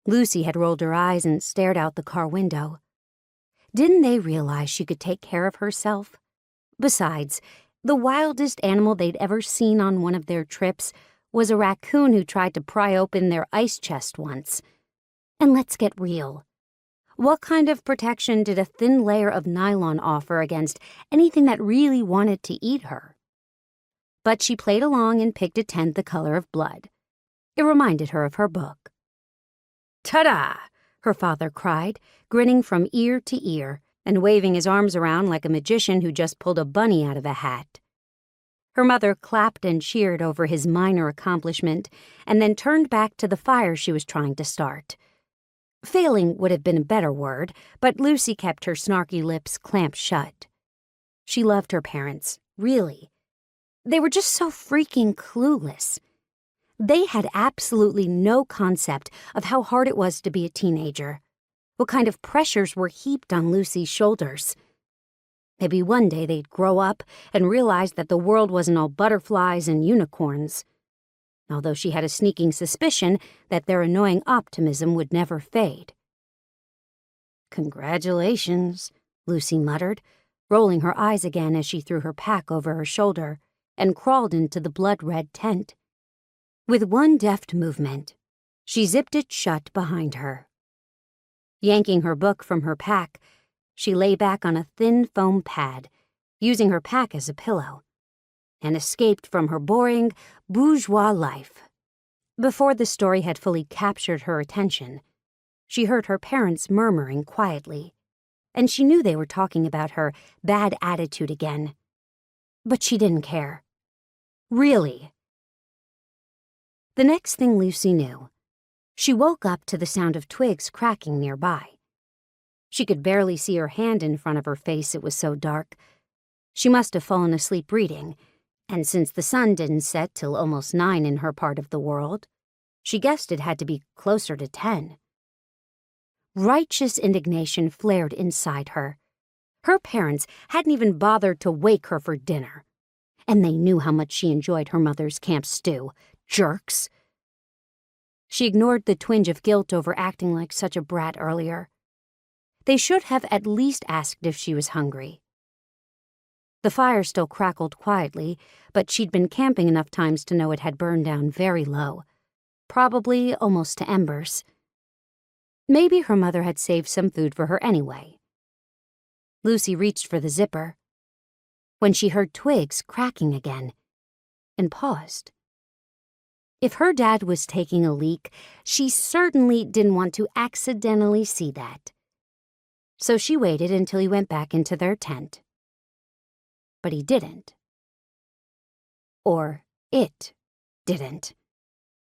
Lucy had rolled her eyes and stared out the car window. Didn't they realize she could take care of herself? Besides, the wildest animal they'd ever seen on one of their trips was a raccoon who tried to pry open their ice chest once. And let's get real. What kind of protection did a thin layer of nylon offer against anything that really wanted to eat her? But she played along and picked a tent the color of blood. It reminded her of her book. "Ta-da!" her father cried, grinning from ear to ear and waving his arms around like a magician who just pulled a bunny out of a hat. Her mother clapped and cheered over his minor accomplishment and then turned back to the fire she was trying to start. Failing would have been a better word, but Lucy kept her snarky lips clamped shut. She loved her parents, really. They were just so freaking clueless. They had absolutely no concept of how hard it was to be a teenager, what kind of pressures were heaped on Lucy's shoulders. Maybe one day they'd grow up and realize that the world wasn't all butterflies and unicorns, although she had a sneaking suspicion that their annoying optimism would never fade. "Congratulations," Lucy muttered, rolling her eyes again as she threw her pack over her shoulder and crawled into the blood-red tent. With one deft movement, she zipped it shut behind her. Yanking her book from her pack, she lay back on a thin foam pad, using her pack as a pillow, and escaped from her boring, bourgeois life. Before the story had fully captured her attention, she heard her parents murmuring quietly, and she knew they were talking about her bad attitude again. But she didn't care. Really. The next thing Lucy knew, she woke up to the sound of twigs cracking nearby. She could barely see her hand in front of her face, it was so dark. She must have fallen asleep reading, and since the sun didn't set till almost 9 in her part of the world, she guessed it had to be closer to 10. Righteous indignation flared inside her. Her parents hadn't even bothered to wake her for dinner, and they knew how much she enjoyed her mother's camp stew. Jerks! She ignored the twinge of guilt over acting like such a brat earlier. They should have at least asked if she was hungry. The fire still crackled quietly, but she'd been camping enough times to know it had burned down very low, probably almost to embers. Maybe her mother had saved some food for her anyway. Lucy reached for the zipper when she heard twigs cracking again and paused. If her dad was taking a leak, she certainly didn't want to accidentally see that. So she waited until he went back into their tent. But he didn't. Or it didn't.